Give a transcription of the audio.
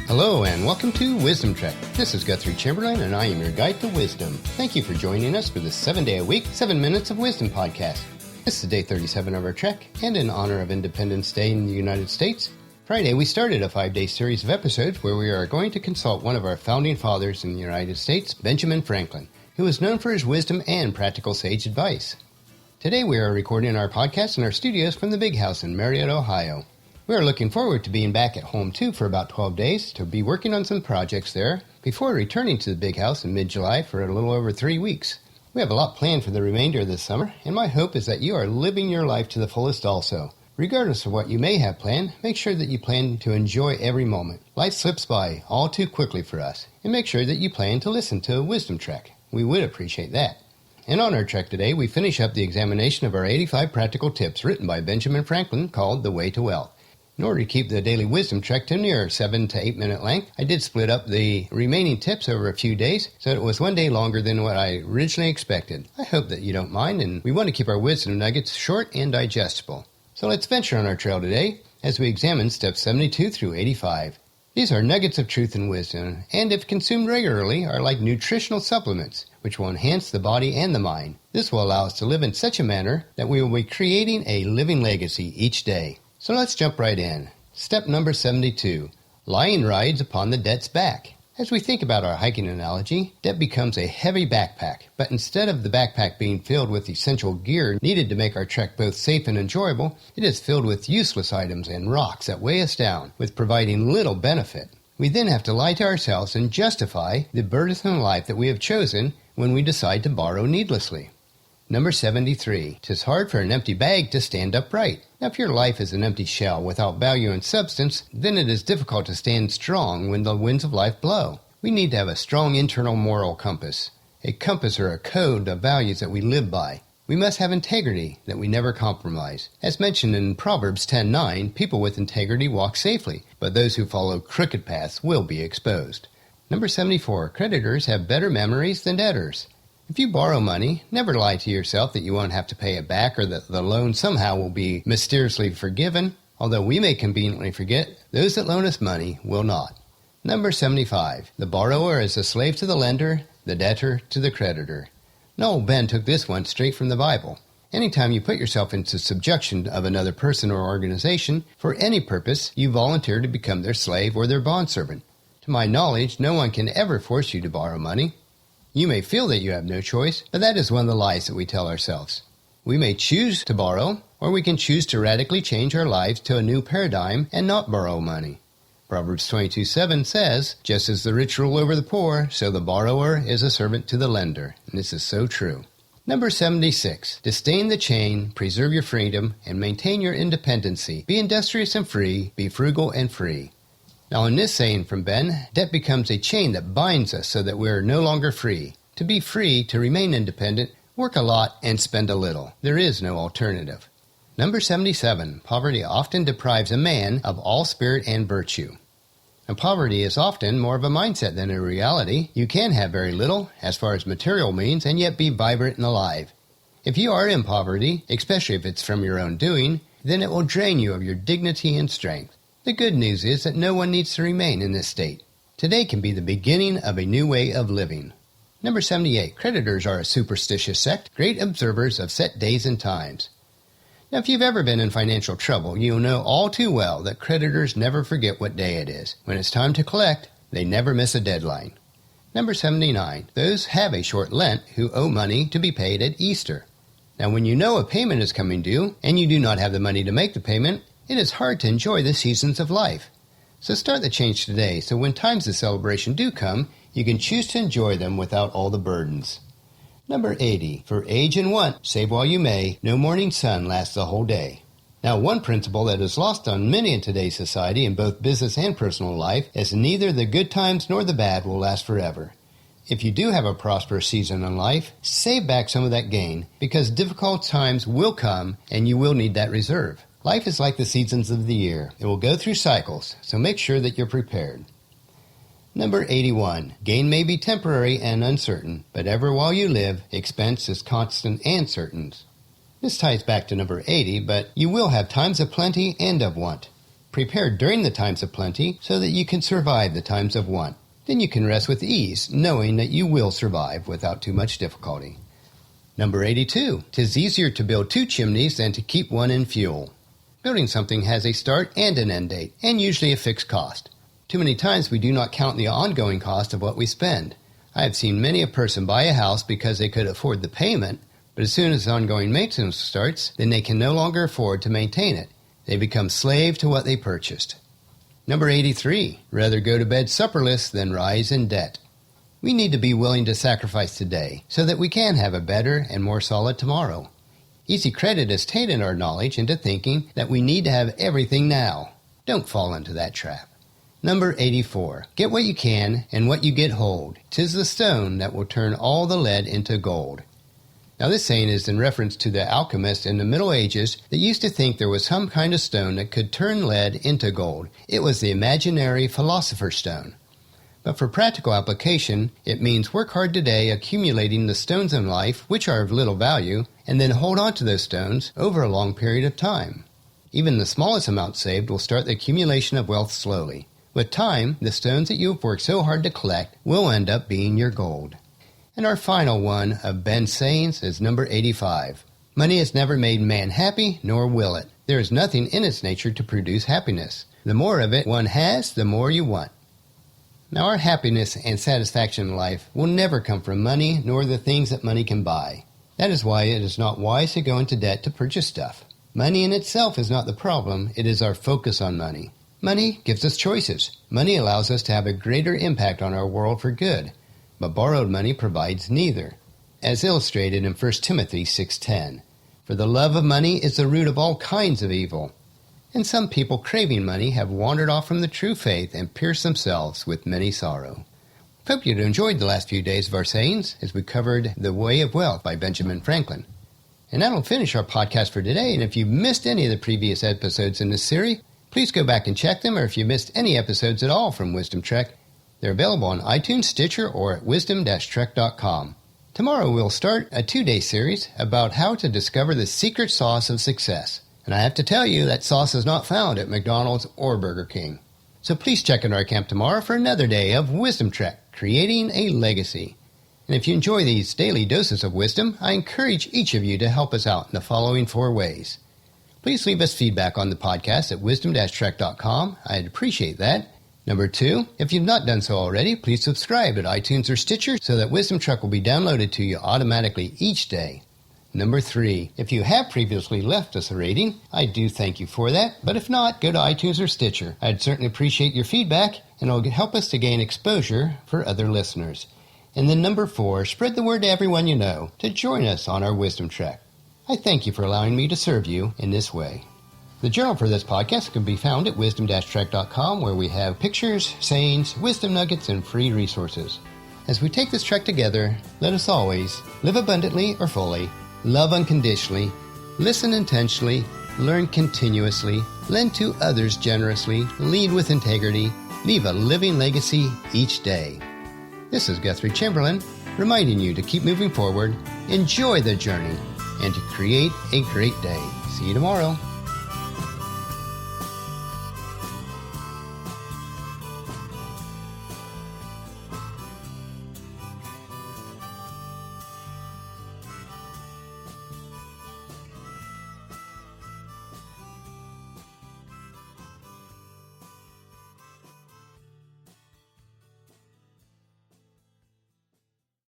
Hello and welcome to Wisdom Trek. This is Guthrie Chamberlain and I am your guide to wisdom. Thank you for joining us for this 7-day-a-week, 7 Minutes of Wisdom podcast. This is day 37 of our trek, and in honor of Independence Day in the United States, Friday we started a 5-day series of episodes where we are going to consult one of our founding fathers in the United States, Benjamin Franklin, who is known for his wisdom and practical sage advice. Today we are recording our podcast in our studios from the Big House in Marietta, Ohio. We are looking forward to being back at home, too, for about 12 days to be working on some projects there before returning to the Big House in mid-July for a little over 3 weeks. We have a lot planned for the remainder of this summer, and my hope is that you are living your life to the fullest also. Regardless of what you may have planned, make sure that you plan to enjoy every moment. Life slips by all too quickly for us, and make sure that you plan to listen to a Wisdom Trek. We would appreciate that. And on our trek today, we finish up the examination of our 85 practical tips written by Benjamin Franklin called The Way to Wealth. In order to keep the daily wisdom trek to near 7 to 8 minute length, I did split up the remaining tips over a few days, so it was 1 day longer than what I originally expected. I hope that you don't mind, and we want to keep our wisdom nuggets short and digestible. So let's venture on our trail today as we examine steps 72 through 85. These are nuggets of truth and wisdom, and if consumed regularly, are like nutritional supplements, which will enhance the body and the mind. This will allow us to live in such a manner that we will be creating a living legacy each day. So let's jump right in. Step number 72. Lying rides upon the debt's back. As we think about our hiking analogy, debt becomes a heavy backpack, but instead of the backpack being filled with essential gear needed to make our trek both safe and enjoyable, it is filled with useless items and rocks that weigh us down, with providing little benefit. We then have to lie to ourselves and justify the burdensome life that we have chosen when we decide to borrow needlessly. Number 73. 'Tis hard for an empty bag to stand upright. Now, if your life is an empty shell without value and substance, then it is difficult to stand strong when the winds of life blow. We need to have a strong internal moral compass, a compass or a code of values that we live by. We must have integrity, that we never compromise. As mentioned in Proverbs 10:9, people with integrity walk safely, but those who follow crooked paths will be exposed. Number 74. Creditors have better memories than debtors. If you borrow money, never lie to yourself that you won't have to pay it back or that the loan somehow will be mysteriously forgiven. Although we may conveniently forget, those that loan us money will not. Number 75. The borrower is a slave to the lender, the debtor to the creditor. Noel Ben took this one straight from the Bible. Anytime you put yourself into subjection of another person or organization, for any purpose, you volunteer to become their slave or their bondservant. To my knowledge, no one can ever force you to borrow money. You may feel that you have no choice, but that is one of the lies that we tell ourselves. We may choose to borrow, or we can choose to radically change our lives to a new paradigm and not borrow money. Proverbs 22:7 says, "Just as the rich rule over the poor, so the borrower is a servant to the lender." And this is so true. Number 76. Disdain the chain, preserve your freedom, and maintain your independency. Be industrious and free, be frugal and free. Now in this saying from Ben, debt becomes a chain that binds us so that we are no longer free. To be free, to remain independent, work a lot and spend a little. There is no alternative. Number 77. Poverty often deprives a man of all spirit and virtue. And poverty is often more of a mindset than a reality. You can have very little, as far as material means, and yet be vibrant and alive. If you are in poverty, especially if it's from your own doing, then it will drain you of your dignity and strength. The good news is that no one needs to remain in this state. Today can be the beginning of a new way of living. Number 78. Creditors are a superstitious sect, great observers of set days and times. Now, if you've ever been in financial trouble, you'll know all too well that creditors never forget what day it is. When it's time to collect, they never miss a deadline. Number 79. Those have a short Lent who owe money to be paid at Easter. Now, when you know a payment is coming due, and you do not have the money to make the payment, it is hard to enjoy the seasons of life. So start the change today, so when times of celebration do come, you can choose to enjoy them without all the burdens. Number 80. For age and want, save while you may, no morning sun lasts the whole day. Now, one principle that is lost on many in today's society in both business and personal life is neither the good times nor the bad will last forever. If you do have a prosperous season in life, save back some of that gain, because difficult times will come and you will need that reserve. Life is like the seasons of the year. It will go through cycles, so make sure that you're prepared. Number 81. Gain may be temporary and uncertain, but ever while you live, expense is constant and certain. This ties back to number 80, but you will have times of plenty and of want. Prepare during the times of plenty so that you can survive the times of want. Then you can rest with ease, knowing that you will survive without too much difficulty. Number 82. 'Tis easier to build 2 chimneys than to keep one in fuel. Building something has a start and an end date, and usually a fixed cost. Too many times we do not count the ongoing cost of what we spend. I have seen many a person buy a house because they could afford the payment, but as soon as ongoing maintenance starts, then they can no longer afford to maintain it. They become slave to what they purchased. Number 83. Rather go to bed supperless than rise in debt. We need to be willing to sacrifice today so that we can have a better and more solid tomorrow. Easy credit has tainted our knowledge into thinking that we need to have everything now. Don't fall into that trap. Number 84. Get what you can, and what you get hold. 'Tis the stone that will turn all the lead into gold. Now this saying is in reference to the alchemists in the Middle Ages that used to think there was some kind of stone that could turn lead into gold. It was the imaginary philosopher's stone. But for practical application, it means work hard today accumulating the stones in life which are of little value, and then hold on to those stones over a long period of time. Even the smallest amount saved will start the accumulation of wealth slowly. With time, the stones that you have worked so hard to collect will end up being your gold. And our final one of Ben's sayings is number 85. Money has never made man happy, nor will it. There is nothing in its nature to produce happiness. The more of it one has, the more you want. Now our happiness and satisfaction in life will never come from money, nor the things that money can buy. That is why it is not wise to go into debt to purchase stuff. Money in itself is not the problem, it is our focus on money. Money gives us choices. Money allows us to have a greater impact on our world for good. But borrowed money provides neither, as illustrated in 1 Timothy 6:10. For the love of money is the root of all kinds of evil. And some people craving money have wandered off from the true faith and pierced themselves with many sorrow. Hope you enjoyed the last few days of our sayings as we covered The Way of Wealth by Benjamin Franklin. And that'll finish our podcast for today, and if you missed any of the previous episodes in this series, please go back and check them, or if you missed any episodes at all from Wisdom Trek, they're available on iTunes, Stitcher, or at wisdom-trek.com. Tomorrow we'll start a 2-day series about how to discover the secret sauce of success. And I have to tell you, that sauce is not found at McDonald's or Burger King. So please check in our camp tomorrow for another day of Wisdom Trek, creating a legacy. And if you enjoy these daily doses of wisdom, I encourage each of you to help us out in the following 4 ways. Please leave us feedback on the podcast at wisdom-trek.com. I'd appreciate that. Number 2, if you've not done so already, please subscribe at iTunes or Stitcher so that Wisdom Trek will be downloaded to you automatically each day. Number 3, if you have previously left us a rating, I do thank you for that, but if not, go to iTunes or Stitcher. I'd certainly appreciate your feedback, and it'll help us to gain exposure for other listeners. And then number 4, spread the word to everyone you know to join us on our Wisdom Trek. I thank you for allowing me to serve you in this way. The journal for this podcast can be found at wisdom-trek.com, where we have pictures, sayings, wisdom nuggets, and free resources. As we take this trek together, let us always live abundantly or fully, love unconditionally, listen intentionally, learn continuously, lend to others generously, lead with integrity, leave a living legacy each day. This is Guthrie Chamberlain, reminding you to keep moving forward, enjoy the journey, and to create a great day. See you tomorrow.